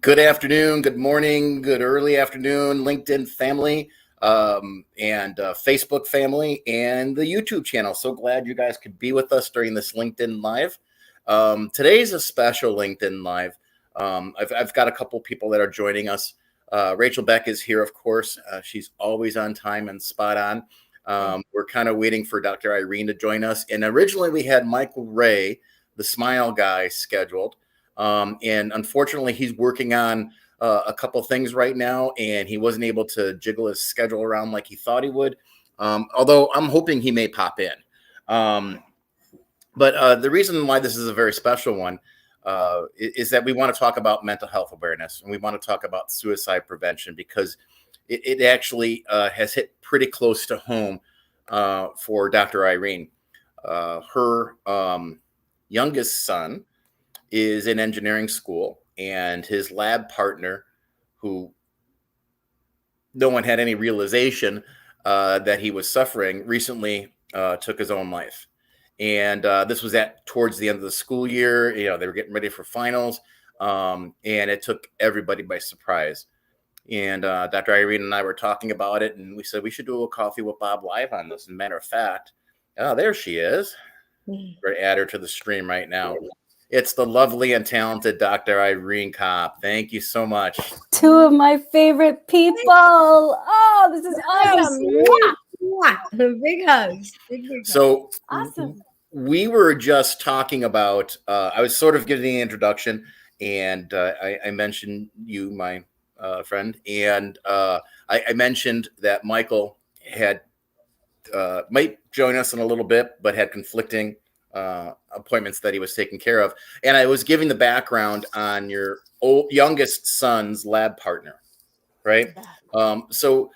Good afternoon, good morning, good early afternoon, LinkedIn family, and Facebook family, and the YouTube channel. So glad you guys could be with us during this LinkedIn Live. Today's a special LinkedIn Live. I've got a couple people that are joining us. Rachel Beck is here, of course. She's always on time and spot on. We're kind of waiting for Dr. Irene to join us. And originally we had Michael Ray, the smile guy, scheduled. And unfortunately, he's working on a couple things right now, and he wasn't able to jiggle his schedule around like he thought he would. Although I'm hoping he may pop in. But the reason why this is a very special one is that we want to talk about mental health awareness, and we want to talk about suicide prevention because it actually has hit pretty close to home for Dr. Irene. Her youngest son is in engineering school, and his lab partner, who no one had any realization that he was suffering, recently took his own life. And this was towards the end of the school year. You know, they were getting ready for finals, and it took everybody by surprise. And Dr. Irene and I were talking about it, and we said we should do a Coffee with Bob live on this. As a matter of fact, there she is. We're going to add her to the stream right now. It's the lovely and talented Dr. Irene Cop. Thank you so much. Two of my favorite people. Oh, this is awesome. Big hugs. Big hugs. So awesome. We were just talking about, I was sort of giving the introduction, and I mentioned you, my friend, and I mentioned that Michael might join us in a little bit, but had conflicting appointments that he was taking care of. And I was giving the background on your youngest son's lab partner, right? So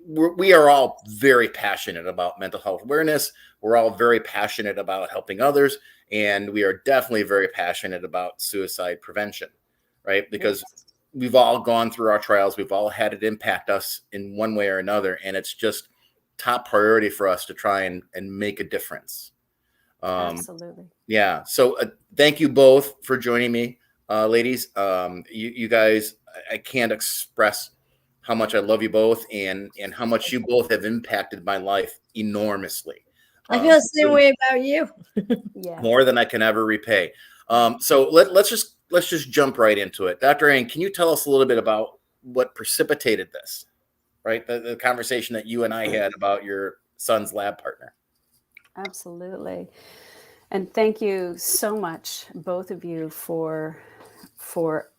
we are all very passionate about mental health awareness. We're all very passionate about helping others. And we are definitely very passionate about suicide prevention, right? Because we've all gone through our trials. We've all had it impact us in one way or another. And it's just top priority for us to try and make a difference. Absolutely. Yeah. So thank you both for joining me, ladies. You guys, I can't express how much I love you both and how much you both have impacted my life enormously. I feel the same way about you. Yeah. More than I can ever repay. So let's just jump right into it. Dr. Irene, can you tell us a little bit about what precipitated this, right? The conversation that you and I had about your son's lab partner. Absolutely. And thank you so much, both of you, for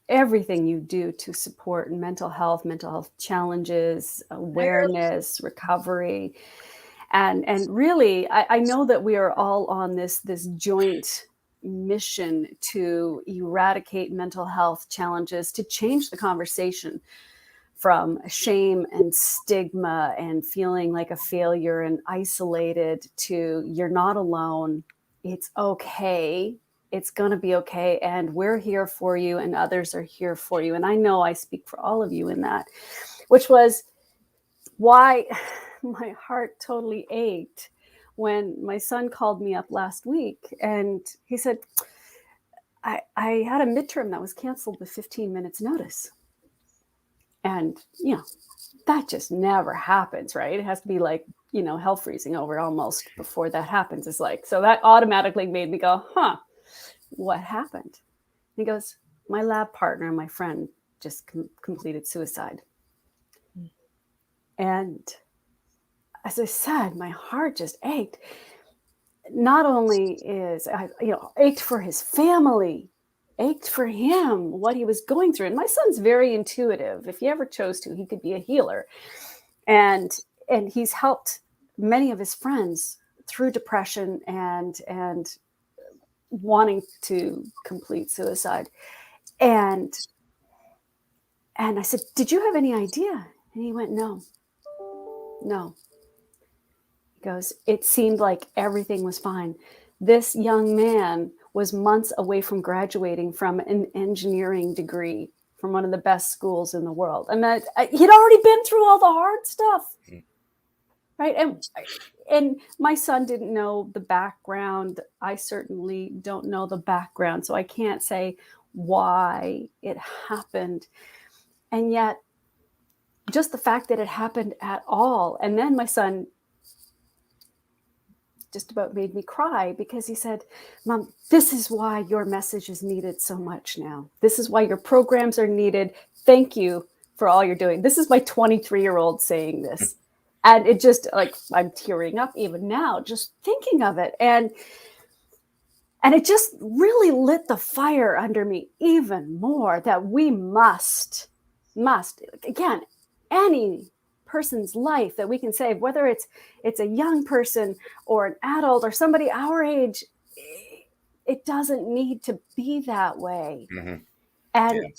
everything you do to support mental health challenges, awareness, recovery. And really, I know that we are all on this joint mission to eradicate mental health challenges, to change the conversation from shame and stigma and feeling like a failure and isolated to you're not alone. It's okay. It's going to be okay. And we're here for you and others are here for you. And I know I speak for all of you in that, which was why my heart totally ached when my son called me up last week and he said, I had a midterm that was canceled with 15 minutes notice. And, that just never happens, right? It has to be like, hell freezing over almost before that happens. It's like, so that automatically made me go, what happened? And he goes, my lab partner, my friend, just completed suicide. And as I said, my heart just ached. Not only ached for his family, ached for him, what he was going through. And my son's very intuitive. If he ever chose to, he could be a healer. And he's helped many of his friends through depression and wanting to complete suicide. And I said, did you have any idea? And he went, no. He goes, it seemed like everything was fine. This young man was months away from graduating from an engineering degree from one of the best schools in the world. I mean, he'd already been through all the hard stuff, right? And my son didn't know the background. I certainly don't know the background. So I can't say why it happened. And yet, just the fact that it happened at all. And then my son just about made me cry because he said, Mom, this is why your message is needed so much now. This is why your programs are needed. Thank you for all you're doing. This is my 23-year-old saying this. And it just, like, I'm tearing up even now, just thinking of it. And it just really lit the fire under me even more that we must, again, any person's life that we can save, whether it's a young person or an adult or somebody our age, it doesn't need to be that way. Mm-hmm.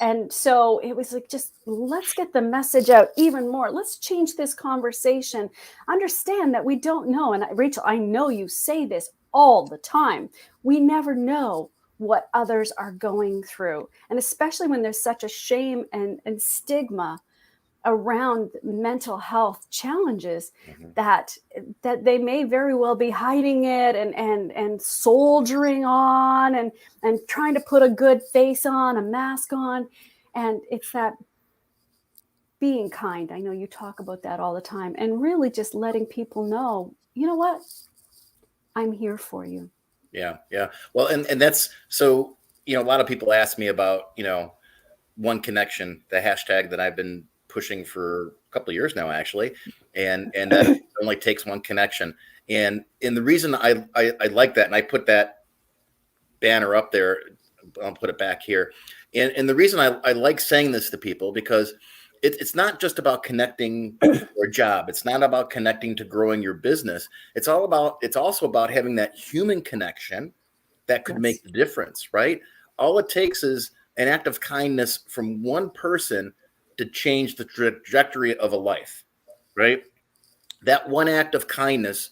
And so it was like, just let's get the message out even more. Let's change this conversation. Understand that we don't know. And Rachel, I know you say this all the time. We never know what others are going through. And especially when there's such a shame and stigma around mental health challenges, Mm-hmm. that they may very well be hiding it and soldiering on and trying to put a good face on, a mask on. And it's that being kind. I know you talk about that all the time, and really just letting people know, you know what? I'm here for you. Yeah. Yeah. Well, and that's, so, a lot of people ask me about, One Connection, the hashtag that I've been pushing for a couple of years now, actually. And that only takes one connection. And the reason I like that, and I put that banner up there, I'll put it back here. And the reason I like saying this to people, because it's not just about connecting for a job. It's not about connecting to growing your business. It's also about having that human connection that could make the difference, right? All it takes is an act of kindness from one person to change the trajectory of a life, right? That one act of kindness,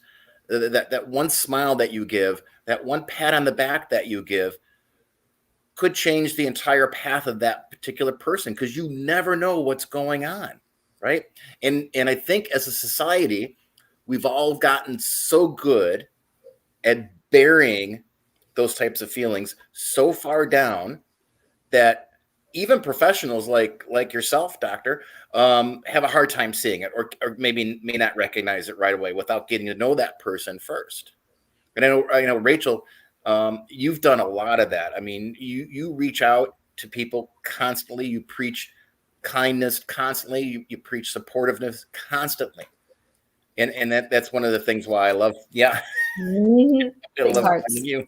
that one smile that you give, that one pat on the back that you give, could change the entire path of that particular person, because you never know what's going on, right? And I think as a society, we've all gotten so good at burying those types of feelings so far down that even professionals like yourself, doctor, have a hard time seeing it, or maybe may not recognize it right away without getting to know that person first. And I know Rachel, you've done a lot of that. I mean, you reach out to people constantly. You preach kindness constantly. You preach supportiveness constantly. And that's one of the things why I love, I love finding you.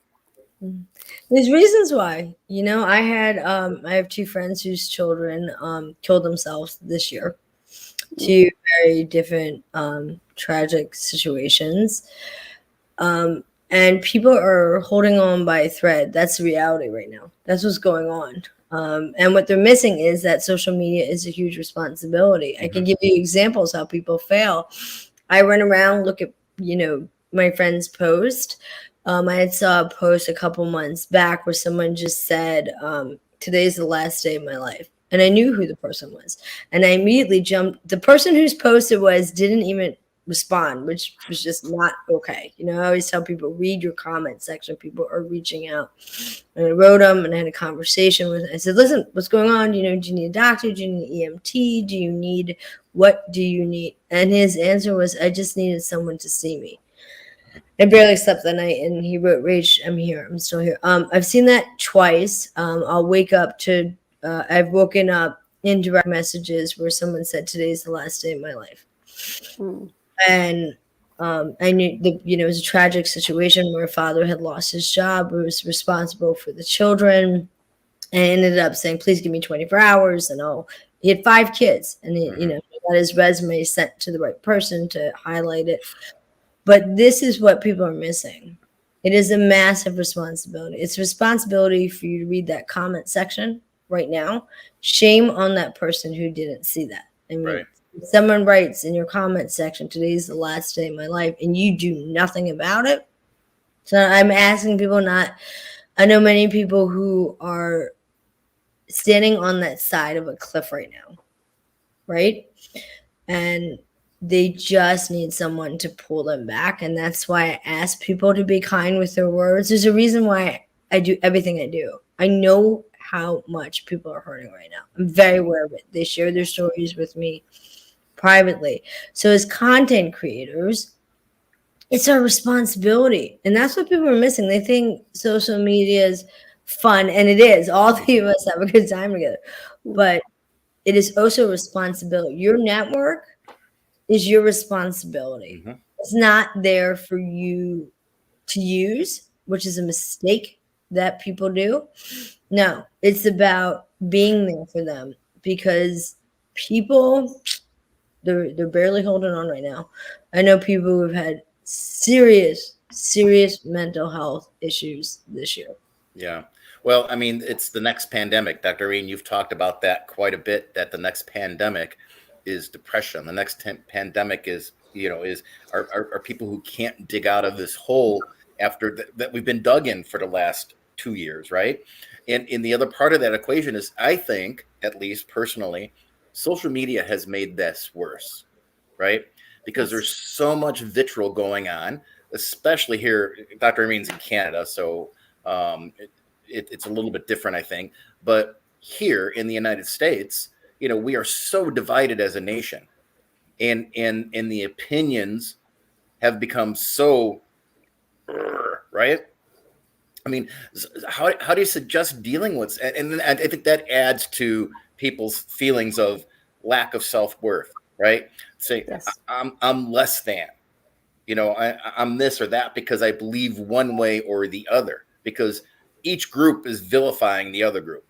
There's reasons why. I have two friends whose children killed themselves this year. Two very different tragic situations. And people are holding on by a thread. That's the reality right now. That's what's going on. And what they're missing is that social media is a huge responsibility. Mm-hmm. I can give you examples how people fail. I run around, look at, my friend's post. I had saw a post a couple months back where someone just said, today's the last day of my life. And I knew who the person was. And I immediately jumped. The person whose post it was didn't even respond, which was just not okay. I always tell people, read your comment section. People are reaching out. And I wrote them and I had a conversation with them. I said, listen, what's going on? Do you need a doctor? Do you need EMT? What do you need? And his answer was, I just needed someone to see me. I barely slept that night, and he wrote, Rach, I'm here. I'm still here. I've seen that twice. I'll wake up to, I've woken up in direct messages where someone said, today's the last day of my life. And I knew it was a tragic situation where a father had lost his job, who was responsible for the children, and ended up saying, please give me 24 hours. And he had 5 kids, and he got his resume sent to the right person to highlight it. But this is what people are missing. It is a massive responsibility. It's a responsibility for you to read that comment section right now. Shame on that person who didn't see that. I mean, right. If someone writes in your comment section, today's the last day of my life, and you do nothing about it. So I'm asking people I know many people who are standing on that side of a cliff right now, right? And they just need someone to pull them back. And that's why I ask people to be kind with their words. There's a reason why I do everything I do. I know how much people are hurting right now. I'm very aware of it. They share their stories with me privately. So as content creators, it's our responsibility. And that's what people are missing. They think social media is fun, and it is. All three of us have a good time together. But it is also responsibility. Your network is your responsibility. Mm-hmm. It's not there for you to use, which is a mistake that people do. No, it's about being there for them, because people, they're barely holding on right now. I know people who have had serious mental health issues this year. Yeah. Well, I mean, it's the next pandemic. Dr. Irene, you've talked about that quite a bit, that the next pandemic is depression. The next pandemic is, are people who can't dig out of this hole after that we've been dug in for the last 2 years, right? And the other part of that equation is, I think, at least personally, social media has made this worse, right? Because there's so much vitriol going on, especially here. Dr. Irene's in Canada, so it's a little bit different, I think. But here in the United States, we are so divided as a nation, and the opinions have become so right. I mean, how do you suggest dealing with, and I think that adds to people's feelings of lack of self-worth, right? Say, Yes. I'm less than, I'm this or that because I believe one way or the other, because each group is vilifying the other group,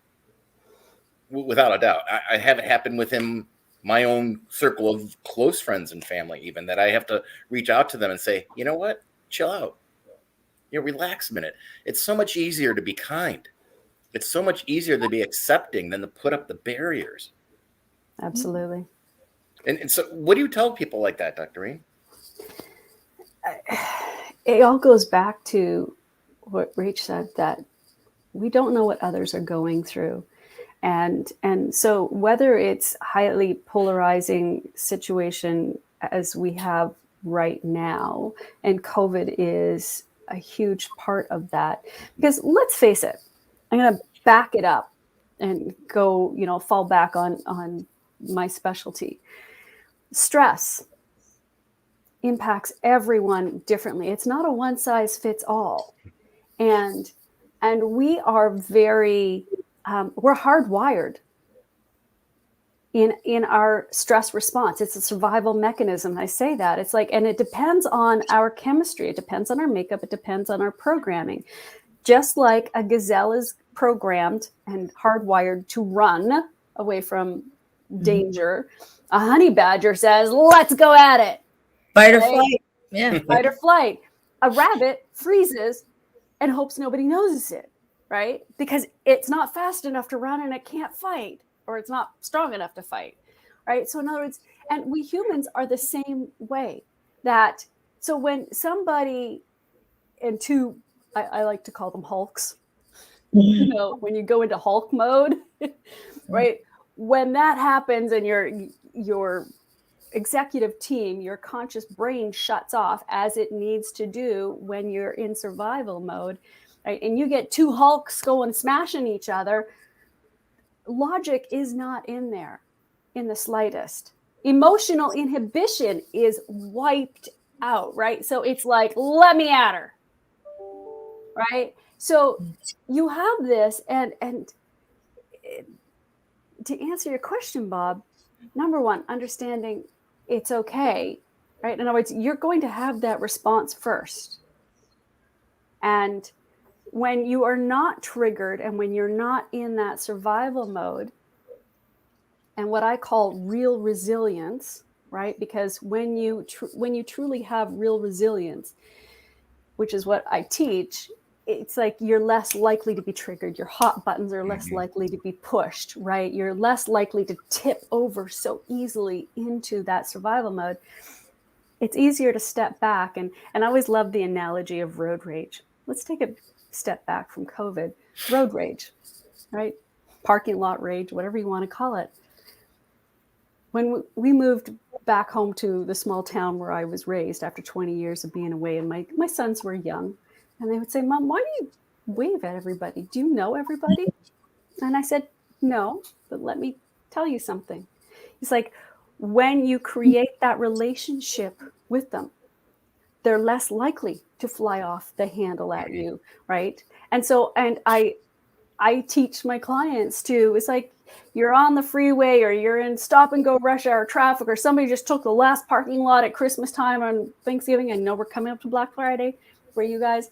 without a doubt. I have it happen within my own circle of close friends and family, even, that I have to reach out to them and say, you know what, chill out. Relax a minute. It's so much easier to be kind. It's so much easier to be accepting than to put up the barriers. Absolutely. And so what do you tell people like that, Dr. Irene? It all goes back to what Rach said, that we don't know what others are going through. And so whether it's highly polarizing situation as we have right now, and COVID is a huge part of that, because let's face it, I'm going to back it up and go, fall back on my specialty. Stress impacts everyone differently. It's not a one size fits all. And we are very, we're hardwired in our stress response. It's a survival mechanism. I say that. It's like, and it depends on our chemistry. It depends on our makeup. It depends on our programming. Just like a gazelle is programmed and hardwired to run away from danger, a honey badger says, let's go at it. Fight or flight. Yeah. Fight or flight. A rabbit freezes and hopes nobody notices it, right? Because it's not fast enough to run and it can't fight, or it's not strong enough to fight, right? So in other words, and we humans are the same way. That, so when somebody, and two, I like to call them Hulks, when you go into Hulk mode, right? When that happens and your executive team, your conscious brain shuts off, as it needs to do when you're in survival mode, right? And you get two Hulks going smashing each other, logic is not in there in the slightest. Emotional inhibition is wiped out, right? So it's like, let me at her, right? So you have this, and to answer your question, Bob, number one, understanding it's okay, right? In other words, you're going to have that response first. And when you are not triggered, and when you're not in that survival mode, and what I call real resilience, right? Because when you truly have real resilience, which is what I teach, it's like you're less likely to be triggered. Your hot buttons are less likely to be pushed, right? You're less likely to tip over so easily into that survival mode. It's easier to step back. And I always love the analogy of road rage. Let's take a step back from COVID. Road rage, right? Parking lot rage, whatever you want to call it. When we moved back home to the small town where I was raised after 20 years of being away, and my sons were young, and they would say, Mom, why do you wave at everybody? Do you know everybody? And I said, no, but let me tell you something. He's like, when you create that relationship with them, they're less likely to fly off the handle at you, right? And so, and I teach my clients too. It's like you're on the freeway or you're in stop and go rush hour traffic, or somebody just took the last parking lot at Christmas time on Thanksgiving. I know we're coming up to Black Friday for you guys.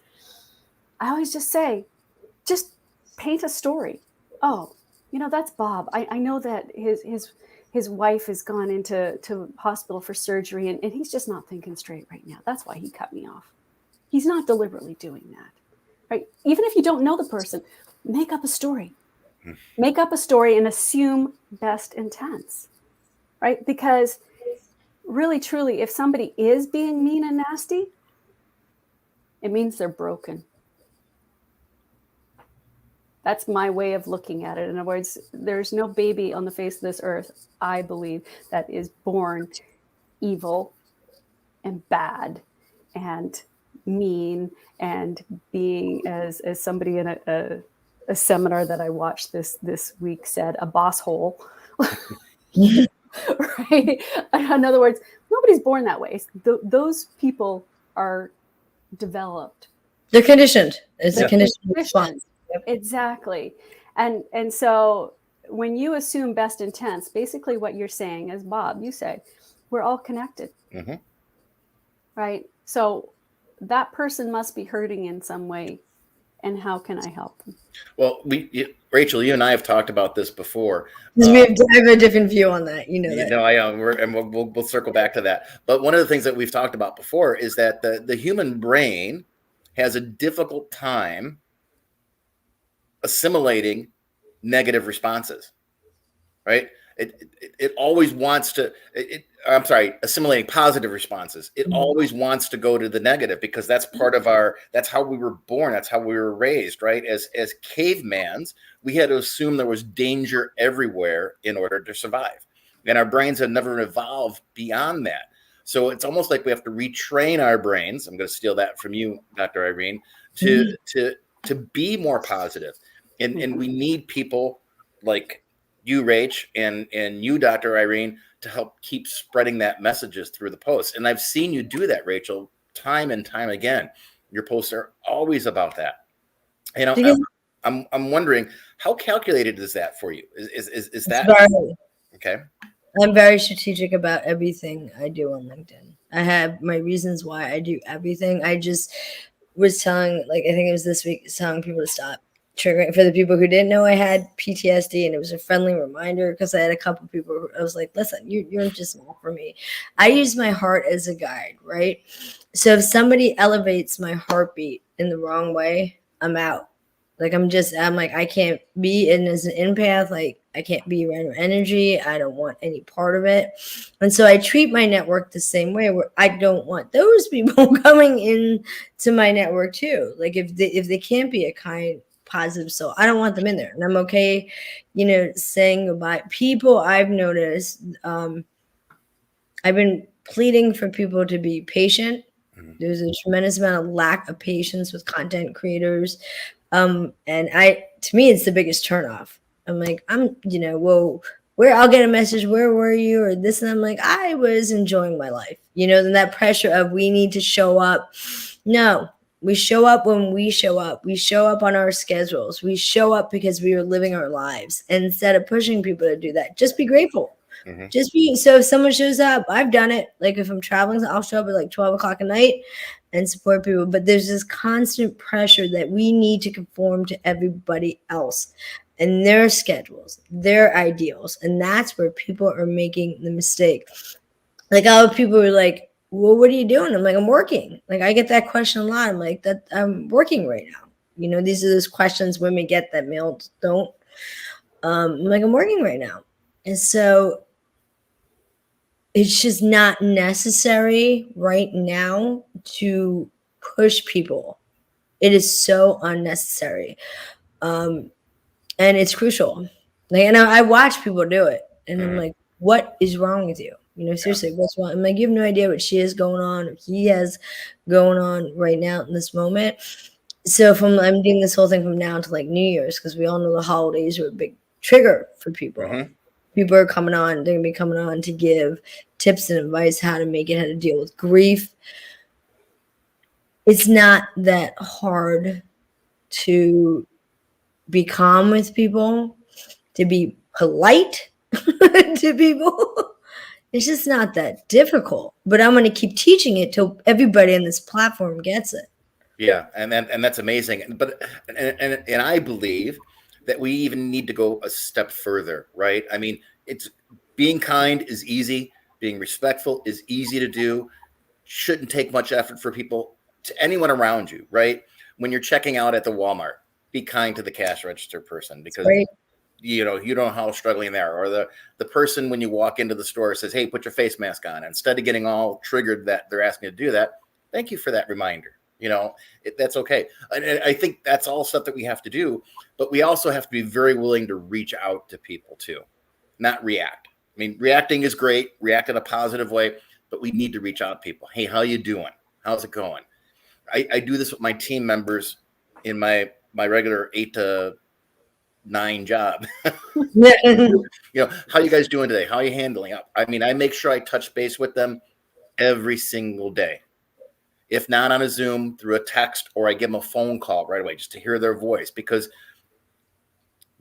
I always just say, just paint a story. Oh, that's Bob. I know that his wife has gone into hospital for surgery, and he's just not thinking straight right now. That's why he cut me off. He's not deliberately doing that, right? Even if you don't know the person, make up a story. Make up a story and assume best intents, right? Because really, truly, if somebody is being mean and nasty, it means they're broken. That's my way of looking at it. In other words, there's no baby on the face of this earth, I believe, that is born evil and bad and mean and being, as somebody in a seminar that I watched this week said, a boss hole. Right? In other words, nobody's born that way. Those people are developed. They're conditioned. It's a conditioned response. Yep. Exactly. And so when you assume best intents, basically what you're saying is, Bob, you say, we're all connected. Mm-hmm. Right? So that person must be hurting in some way. And how can I help them? Well, Rachel, you and I have talked about this before. I have a different view on that. That. I am. And we'll circle back to that. But one of the things that we've talked about before is that the human brain has a difficult time assimilating negative responses, right? It always wants to, assimilating positive responses. It always wants to go to the negative because that's part of that's how we were born. That's how we were raised, right? As cavemans, we had to assume there was danger everywhere in order to survive. And our brains have never evolved beyond that. So it's almost like we have to retrain our brains. I'm going to steal that from you, Dr. Irene, to be more positive. And we need people like you, Rach, and you, Dr. Irene, to help keep spreading that messages through the posts. And I've seen you do that, Rachel, time and time again. Your posts are always about that. I'm wondering, how calculated is that for you? Is that okay? I'm very strategic about everything I do on LinkedIn. I have my reasons why I do everything. I just was telling, I think it was this week, telling people to stop triggering. For the people who didn't know I had PTSD, and it was a friendly reminder because I had a couple of people. I was like, listen, you're just not for me. I use my heart as a guide, right? So if somebody elevates my heartbeat in the wrong way, I'm out. I'm like, I can't be in as an empath. I can't be around your energy. I don't want any part of it. And so I treat my network the same way, where I don't want those people coming in to my network too. If they can't be a kind, positive soul, I don't want them in there. And I'm okay, saying goodbye. People I've noticed, I've been pleading for people to be patient. There's a tremendous amount of lack of patience with content creators. And to me, it's the biggest turnoff. I'm like, where I'll get a message, where were you, or this, and I'm like, I was enjoying my life, then that pressure of we need to show up. No, we show up when we show up. We show up on our schedules. We show up because we are living our lives. And instead of pushing people to do that, just be grateful. Mm-hmm. So if someone shows up, I've done it. If I'm traveling, I'll show up at 12 o'clock at night and support people. But there's this constant pressure that we need to conform to everybody else and their schedules, their ideals. And that's where people are making the mistake. All the people are like, well, what are you doing? I'm like, I'm working. I get that question a lot. I'm like, that I'm working right now. These are those questions women get that males don't. I'm like, I'm working right now. And so it's just not necessary right now to push people. It is so unnecessary. And it's crucial. And I watch people do it. And I'm like, what is wrong with you? Seriously, what's wrong? I'm like, you have no idea what she has going on, or he has going on right now in this moment. So I'm doing this whole thing from now to like New Year's, because we all know the holidays are a big trigger for people. Mm-hmm. People are coming on. They're gonna be coming on to give tips and advice how to make it, how to deal with grief. It's not that hard to be calm with people, to be polite to people. It's just not that difficult. But I'm going to keep teaching it till everybody on this platform gets it. Yeah, and that's amazing. But and I believe that we even need to go a step further, right? I mean, it's being kind is easy, being respectful is easy to do. Shouldn't take much effort for people, to anyone around you, right? When you're checking out at the Walmart, be kind to the cash register person, because Right. you don't know how struggling they are. Or the person when you walk into the store says, "Hey, put your face mask on." Instead of getting all triggered that they're asking you to do that, thank you for that reminder. That's okay. And I think that's all stuff that we have to do, but we also have to be very willing to reach out to people too, not react. I mean, reacting is great, react in a positive way, but we need to reach out to people. Hey, how you doing? How's it going? I do this with my team members in my regular 8 to 9 job. How you guys doing today? How are you handling up? I mean, I make sure I touch base with them every single day. If not on a Zoom, through a text, or I give them a phone call right away just to hear their voice, because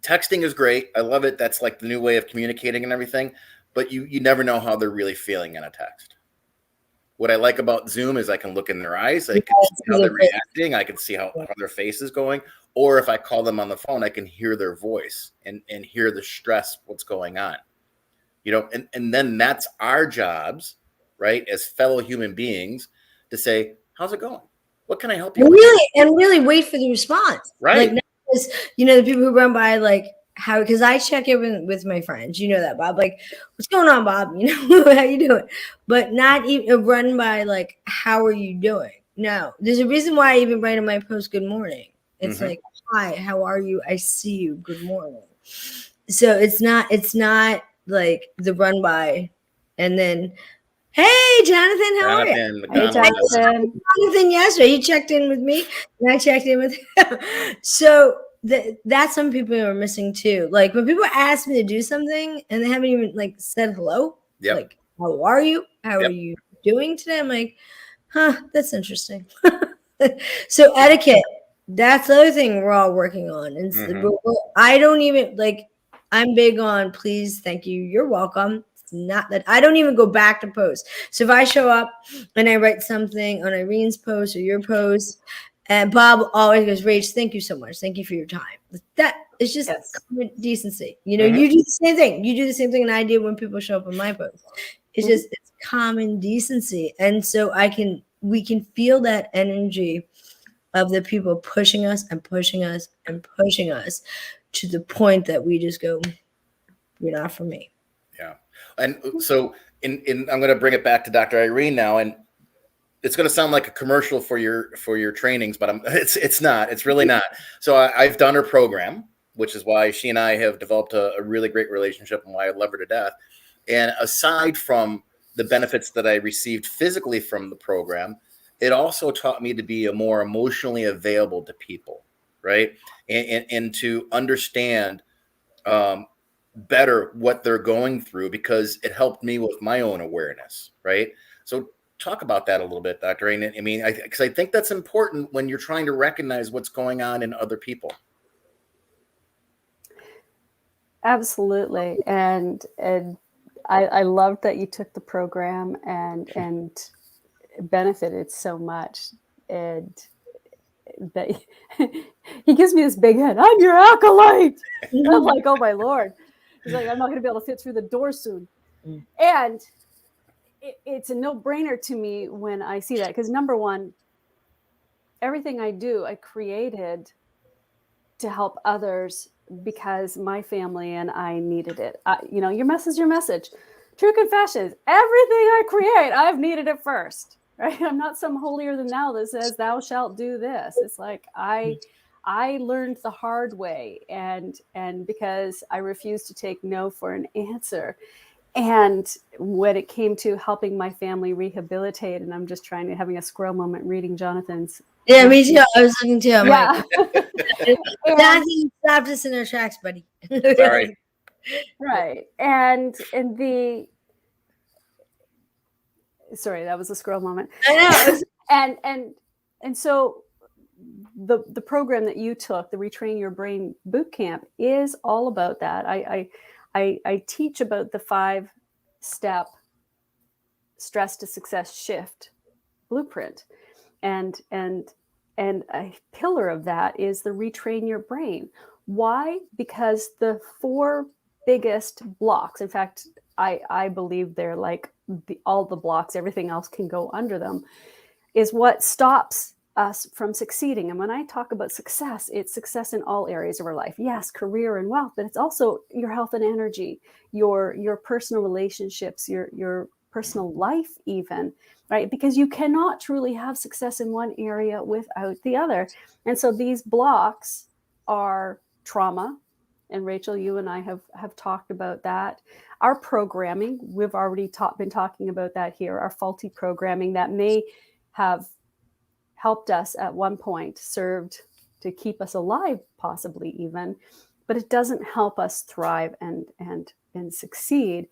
texting is great. I love it. That's like the new way of communicating and everything, but you never know how they're really feeling in a text. What I like about Zoom is I can look in their eyes. I can see how they're reacting. I can see how their face is going. Or if I call them on the phone, I can hear their voice and hear the stress, what's going on. And then that's our jobs, right, as fellow human beings, to say, how's it going? What can I help you with? Really wait for the response. Right. Like, the people who run by, like, how, because I check in with my friends, that, Bob, like, what's going on, Bob? How you doing? But not even run by, like, how are you doing? No, there's a reason why I even write in my post, good morning. It's like, hi, how are you? I see you. Good morning. So it's not like the run by and then, hey, Jonathan, how are you? Hey, Jonathan. Jonathan yesterday, he checked in with me, and I checked in with him. So that's some people are missing too. Like, when people ask me to do something and they haven't even like said hello, like, how are you? How are you doing today? I'm like, that's interesting. So etiquette, that's the other thing we're all working on. And I don't even like. I'm big on please, thank you, you're welcome. Not that I don't even go back to post. So if I show up and I write something on Irene's post or your post, and Bob always goes, Rach, thank you so much. Thank you for your time. That is just common decency. You do the same thing. You do the same thing, and I do when people show up on my post. It's just it's common decency, and so we can feel that energy of the people pushing us and pushing us and pushing us to the point that we just go, you're not for me. Yeah. And so I'm going to bring it back to Dr. Irene now, and it's going to sound like a commercial for your trainings, but it's not. It's really not. So I've done her program, which is why she and I have developed a really great relationship and why I love her to death. And aside from the benefits that I received physically from the program, it also taught me to be a more emotionally available to people, right? And to understand better what they're going through, because it helped me with my own awareness, right? So talk about that a little bit, Dr. Irene. I mean, because I think that's important when you're trying to recognize what's going on in other people. Absolutely. And I loved that you took the program and benefited so much. And that he gives me this big head. I'm your acolyte. I'm like, oh my Lord. He's like, I'm not going to be able to fit through the door soon. And it's a no-brainer to me when I see that, because number one, everything I do, I created to help others because my family and I needed it. Your message, your message. True confessions. Everything I create, I've needed it first. Right? I'm not some holier than thou that says thou shalt do this. It's like I learned the hard way, and because I refused to take no for an answer. And when it came to helping my family rehabilitate, and I'm just having a squirrel moment reading Jonathan's Yeah, me too. I was looking too. I'm Yeah. like, Daddy stopped us in our tracks, buddy. Sorry. Right. And sorry, that was a squirrel moment. I know. And so the program that you took, the Retrain Your Brain boot camp, is all about that. I teach about the 5-step stress to success shift blueprint, and a pillar of that is the Retrain Your Brain. Why? Because the 4 biggest blocks, in fact, I believe they're like all the blocks, everything else can go under them, is what stops us from succeeding. And when I talk about success, it's success in all areas of our life. Yes, career and wealth, but it's also your health and energy, your personal relationships, your personal life even, right? Because you cannot truly have success in one area without the other. And so these blocks are trauma. And Rachel, you and I have talked about that. Our programming, we've already been talking about that here, our faulty programming that may have helped us at one point, served to keep us alive, possibly even, but it doesn't help us thrive and succeed.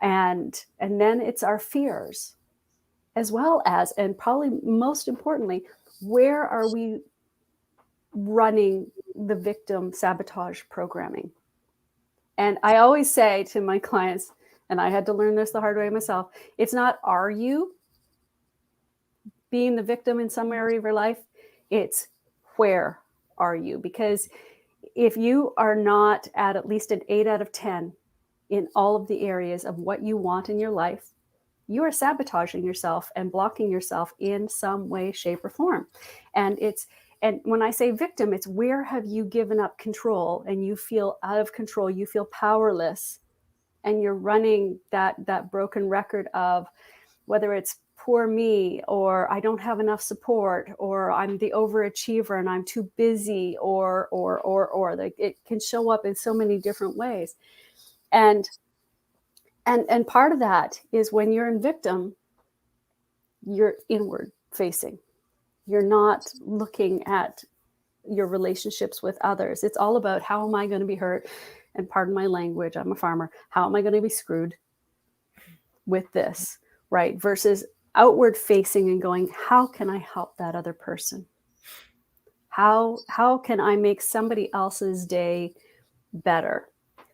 And then it's our fears, as well as, and probably most importantly, where are we running the victim sabotage programming? And I always say to my clients, and I had to learn this the hard way myself, it's not, are you being the victim in some area of your life? It's, where are you? Because if you are not at least an 8 out of 10 in all of the areas of what you want in your life, you are sabotaging yourself and blocking yourself in some way, shape, or form. And when I say victim, it's where have you given up control and you feel out of control, you feel powerless, and you're running that broken record of whether it's poor me, or I don't have enough support, or I'm the overachiever and I'm too busy, or like it can show up in so many different ways. And part of that is when you're in victim, you're inward facing. You're not looking at your relationships with others. It's all about, how am I going to be hurt? And pardon my language, I'm a farmer. How am I going to be screwed with this, right? Versus outward facing and going, how can I help that other person? How can I make somebody else's day better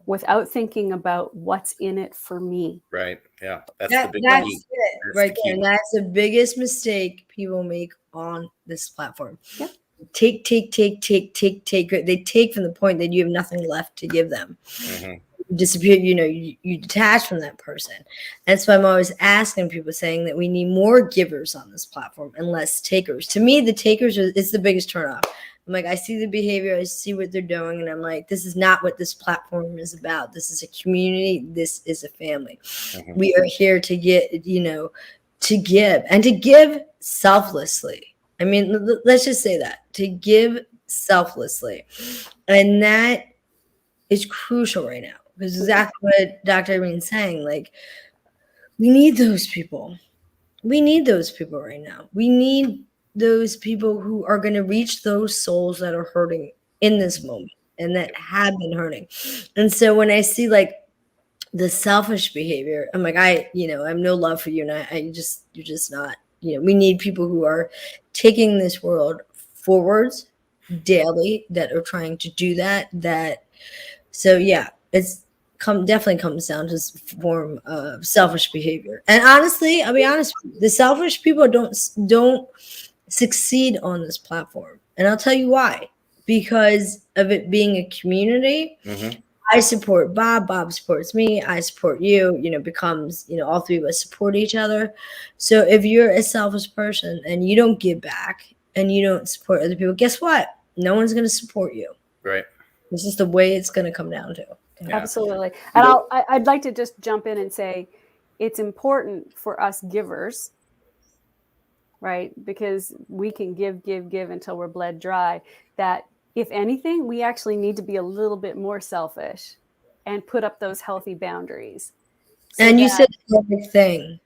without thinking about what's in it for me? Right. Yeah. That's That's the big it key. right there. And that's the biggest mistake people make on this platform. Yep. Take. They take from the point that you have nothing left to give them. Mm-hmm. You disappear, you detach from that person. That's why I'm always asking people, saying that we need more givers on this platform and less takers. To me, the takers is the biggest turnoff. I'm like, I see the behavior, I see what they're doing, and I'm like, this is not what this platform is about. This is a community. This is a family. Mm-hmm. We are here to get, to give, and to give selflessly. I mean, let's just say that, to give selflessly. And that is crucial right now, because exactly what Dr. Irene's saying, like, we need those people. We need those people right now. We need those people who are going to reach those souls that are hurting in this moment and that have been hurting. And so when I see like the selfish behavior, I'm like, I have no love for you. And you're just not, we need people who are taking this world forwards daily, that are trying to do that. So yeah, it's definitely comes down to this form of selfish behavior. And honestly, I'll be honest with you, the selfish people don't succeed on this platform. And I'll tell you why. Because of it being a community. Mm-hmm. I support Bob supports me, I support you, becomes, all three of us support each other. So if you're a selfish person and you don't give back and you don't support other people, guess what? No one's going to support you. Right. This is the way it's going to come down to. Yeah. Absolutely. And I'd like to just jump in and say, it's important for us givers, right? Because we can give until we're bled dry. That if anything, we actually need to be a little bit more selfish and put up those healthy boundaries. And you said the perfect thing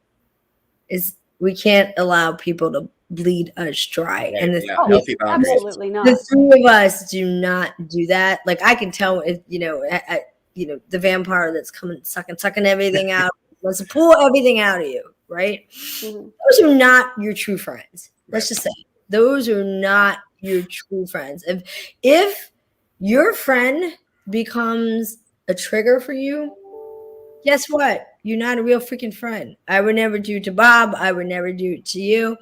is, we can't allow people to bleed us dry. Right. And Yeah. Healthy boundaries. Absolutely the not. three of us do not do that. Like I can tell if, the vampire that's coming, sucking everything out, wants to pull everything out of you, right? Mhm. Those are not your true friends. Let's Right. just say those are not your true friends. If your friend becomes a trigger for you, guess what? You're not a real freaking friend. I would never do it to Bob. I would never do it to you.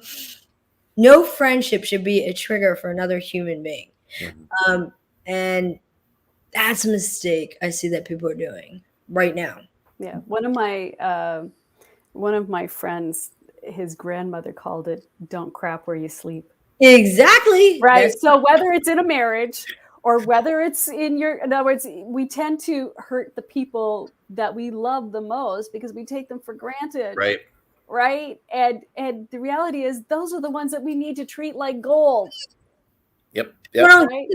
No friendship should be a trigger for another human being. Mm-hmm. And that's a mistake I see that people are doing right now. Yeah. One of my friends, his grandmother called it "don't crap where you sleep." Exactly. Right. So whether it's in a marriage or whether it's in other words, we tend to hurt the people that we love the most because we take them for granted. Right. Right. And the reality is those are the ones that we need to treat like gold. Yep. Right?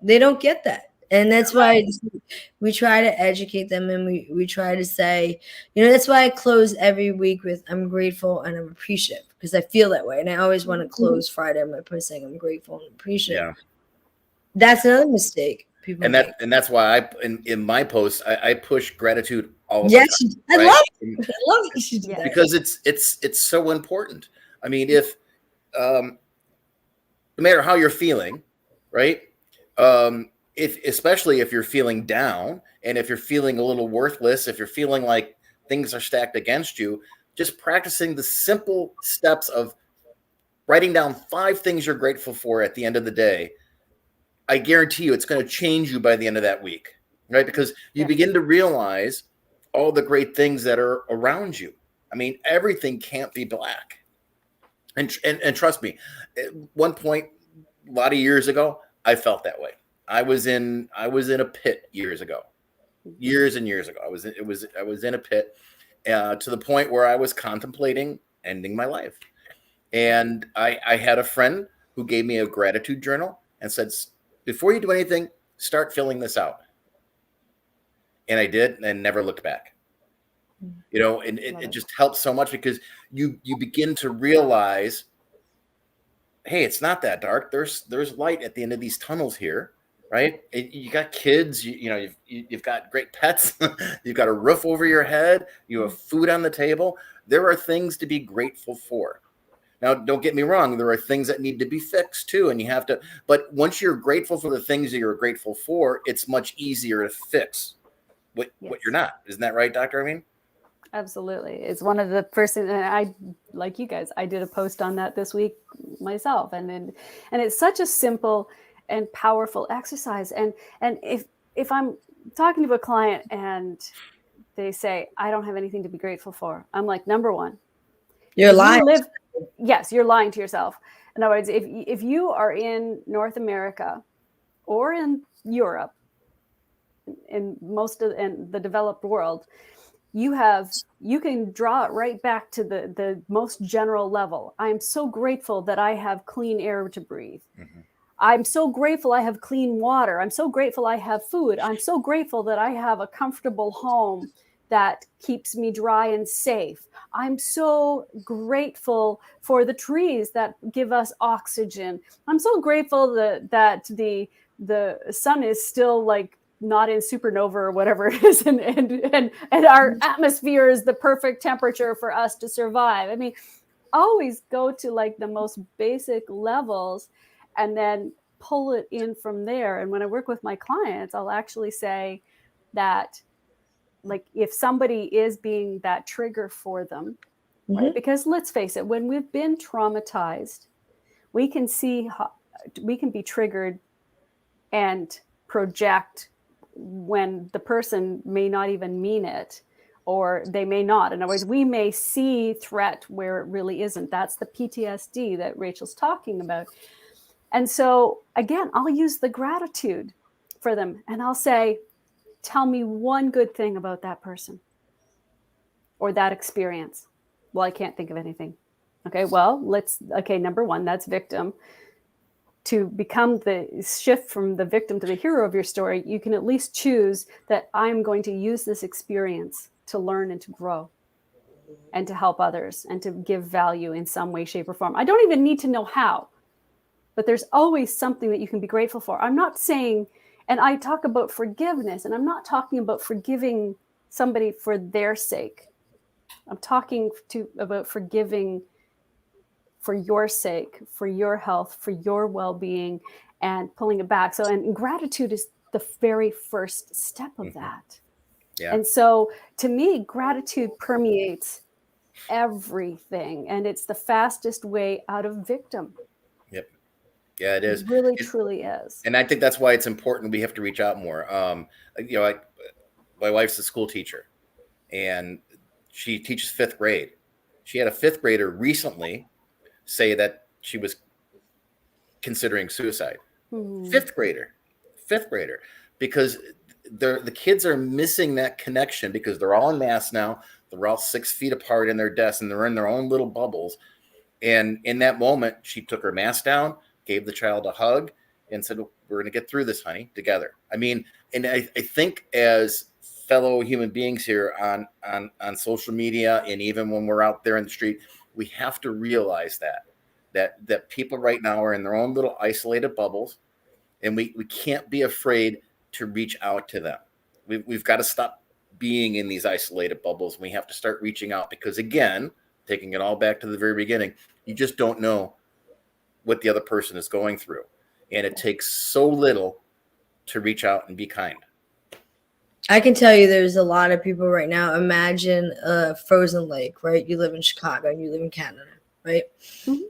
They don't get that. And that's why we try to educate them, and we try to say, that's why I close every week with I'm grateful and I'm appreciative, because I feel that way. And I always want to close Friday on my post saying I'm grateful and appreciative. Yeah. That's another mistake people make. And that's why in my posts I push gratitude all the Yes, time. I right? love that you do that. Because it's so important. I mean, if no matter how you're feeling, right? Especially if you're feeling down, and if you're feeling a little worthless, if you're feeling like things are stacked against you, just practicing the simple steps of writing down 5 things you're grateful for at the end of the day, I guarantee you it's going to change you by the end of that week, right? Because you begin to realize all the great things that are around you. I mean, everything can't be black. And trust me, at one point, a lot of years ago, I felt that way. I was in a pit years ago, years and years ago. I was in a pit to the point where I was contemplating ending my life. And I had a friend who gave me a gratitude journal and said, before you do anything, start filling this out. And I did, and never looked back. And it just helps so much, because you begin to realize, hey, it's not that dark. There's light at the end of these tunnels here, right? You got kids, you've got great pets, you've got a roof over your head, you have food on the table. There are things to be grateful for. Now, don't get me wrong, there are things that need to be fixed too, and you have to, but once you're grateful for the things that you're grateful for, it's much easier to fix what you're not. Isn't that right, Dr. Irene? Absolutely. It's one of the first things, and I, like you guys, I did a post on that this week myself. And it's such a simple and powerful exercise. And if I'm talking to a client and they say, I don't have anything to be grateful for, I'm like, number one, you're lying. Yes, you're lying to yourself. In other words, if you are in North America or in Europe, in the developed world, you can draw it right back to the most general level. I'm so grateful that I have clean air to breathe. Mm-hmm. I'm so grateful I have clean water. I'm so grateful I have food. I'm so grateful that I have a comfortable home that keeps me dry and safe. I'm so grateful for the trees that give us oxygen. I'm so grateful that the sun is still like not in supernova or whatever it is, and our atmosphere is the perfect temperature for us to survive. I mean, always go to like the most basic levels and then pull it in from there. And when I work with my clients, I'll actually say that, like, if somebody is being that trigger for them, mm-hmm. right? Because let's face it, when we've been traumatized, we can see how we can be triggered and project when the person may not even mean it, or they may not. In other words, we may see threat where it really isn't. That's the PTSD that Rachel's talking about. And so again, I'll use the gratitude for them, and I'll say, tell me one good thing about that person or that experience. Well, I can't think of anything. Okay, well, number one, that's victim. To become the shift from the victim to the hero of your story, you can at least choose that I'm going to use this experience to learn and to grow. and to help others and to give value in some way, shape, or form. I don't even need to know how, but there's always something that you can be grateful for. I'm not saying, and I talk about forgiveness, and I'm not talking about forgiving somebody for their sake. I'm talking about forgiving for your sake, for your health, for your well-being, and pulling it back. So, and gratitude is the very first step of that. Yeah. And so to me, gratitude permeates everything, and it's the fastest way out of victim. Yep. Yeah, it is. It really, truly is. And I think that's why it's important. We have to reach out more. My wife's a school teacher, and she teaches 5th grade. She had a 5th grader recently say that she was considering suicide. 5th grader, because the kids are missing that connection because they're all in mass now. They're all 6 feet apart in their desks, and they're in their own little bubbles. And in that moment, she took her mask down, gave the child a hug, and said, "We're going to get through this, honey, together." I mean, and I think as fellow human beings here on social media, and even when we're out there in the street, we have to realize that people right now are in their own little isolated bubbles, and we can't be afraid to reach out to them. We've got to stop being in these isolated bubbles. We have to start reaching out because, again, taking it all back to the very beginning, you just don't know what the other person is going through. And it takes so little to reach out and be kind. I can tell you there's a lot of people right now. Imagine a frozen lake, right? You live in Chicago and you live in Canada, right? Mm-hmm.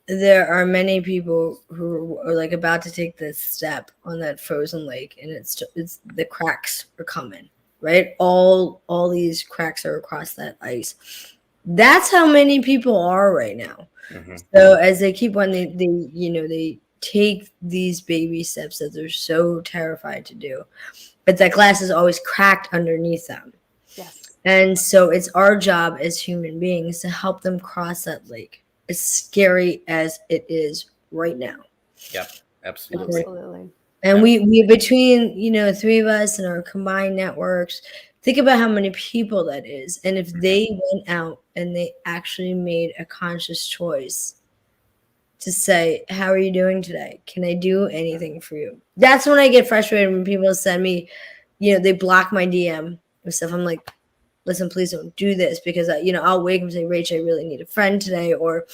There are many people who are like about to take this step on that frozen lake, and it's the cracks are coming, right? All these cracks are across that ice. That's how many people are right now. Mm-hmm. So as they keep on, they take these baby steps that they're so terrified to do, but that glass is always cracked underneath them. Yes. And so it's our job as human beings to help them cross that lake, as scary as it is right now. Yep, absolutely. Absolutely. And we between, 3 of us and our combined networks, think about how many people that is. And if they went out and they actually made a conscious choice to say, "How are you doing today? Can I do anything for you?" That's when I get frustrated when people send me, they block my DM and stuff. I'm like, listen, please don't do this, because I'll wake up and say, "Rach, I really need a friend today," or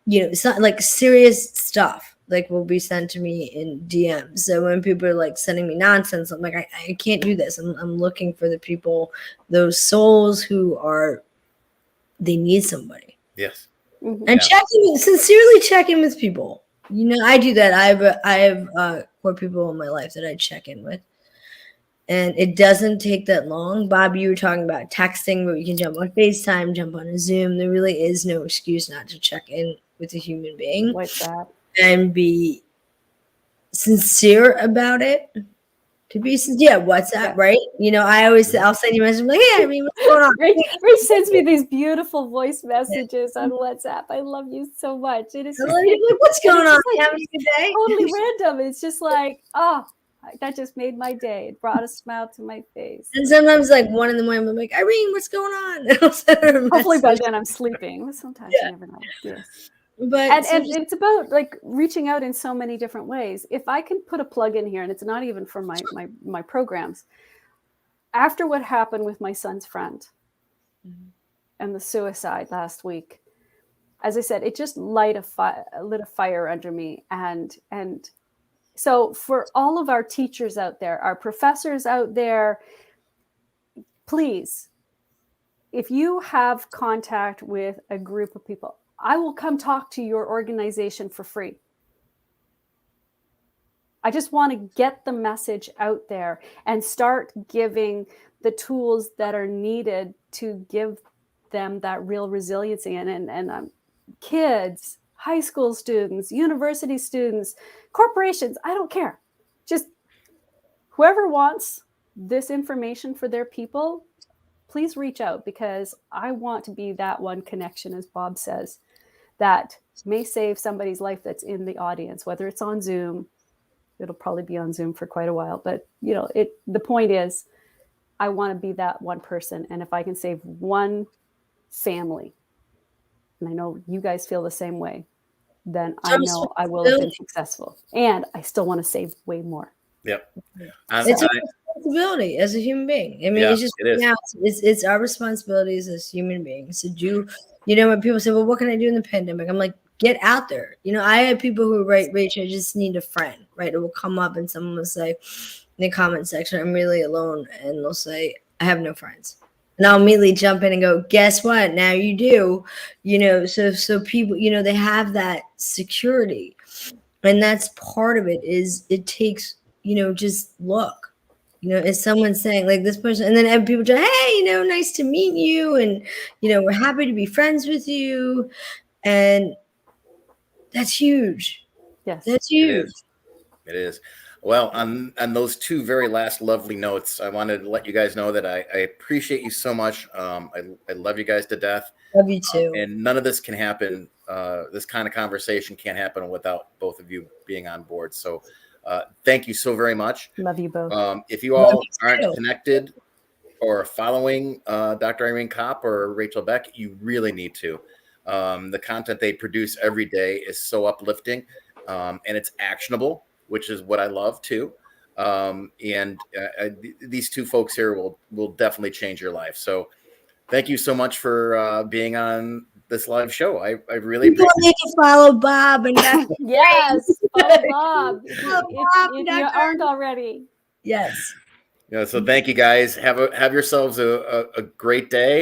it's not like serious stuff like will be sent to me in DMs. So when people are like sending me nonsense, I'm like, I can't do this. I'm looking for the people, those souls who they need somebody. Yes. Mm-hmm. And sincerely checking with people. I do that. I have 4 people in my life that I check in with. And it doesn't take that long. Bob, you were talking about texting, but we can jump on FaceTime, jump on a Zoom. There really is no excuse not to check in with a human being. What's that? And be sincere about it. To be sincere, WhatsApp, right? I'll send you a message like, "Hey, Irene, what's going on?" Rach sends me these beautiful voice messages on WhatsApp. I love you so much. It is. What's going on? Having a good day? Totally random. It's just like, that just made my day. It brought a smile to my face. And sometimes, like 1 in the morning, I'm like, "Irene, what's going on?" Hopefully by then I'm sleeping. Sometimes you never know. Yes. But it's about like reaching out in so many different ways. If I can put a plug in here, and it's not even for my programs, after what happened with my son's friend and the suicide last week, as I said, it just lit a fire under me. And so for all of our teachers out there, our professors out there, please, if you have contact with a group of people, I will come talk to your organization for free. I just want to get the message out there and start giving the tools that are needed to give them that real resiliency. And kids, high school students, university students, corporations, I don't care. Just whoever wants this information for their people, please reach out, because I want to be that one connection, as Bob says, that may save somebody's life that's in the audience, whether it's on Zoom. It'll probably be on Zoom for quite a while, but the point is, I want to be that one person. And if I can save one family, and I know you guys feel the same way, then It's I our know I will have been responsibility. successful. And I still want to save way more. Yep. It's a responsibility as a human being. I mean, Yeah, it's just it is. now it's our responsibilities as human beings to do. You know, when people say, "Well, what can I do in the pandemic?" I'm like, get out there. You know, I had people who write, "Rachel, I just need a friend." Right? It will come up and someone will say in the comment section, "I'm really alone," and they'll say, "I have no friends." And I'll immediately jump in and go, "Guess what? Now you do." You know, so people, you know, they have that security, and that's part of it. Is it takes, you know, just look. You know, is someone saying like this person, and then people say, "Hey, you know, nice to meet you," and you know, we're happy to be friends with you, and that's huge. Yes. That's It huge. is. It is. Well, on those two very last lovely notes, I wanted to let you guys know that I appreciate you so much. I love you guys to death. Love you too. And none of this can happen. This kind of conversation can't happen without both of you being on board. So thank you so very much. Love you both. If you all you aren't too. connected or following Dr. Irene Cop or Rachel Beck, you really need to. The content they produce every day is so uplifting, and it's actionable, which is what I love too. These two folks here will definitely change your life. So thank you so much for being on this live show. I really People appreciate need to follow Bob and Dr. Yes, follow Bob if Follow Bob you and Dr. aren't already. Yes. it. So thank you guys. Have yourselves a great day.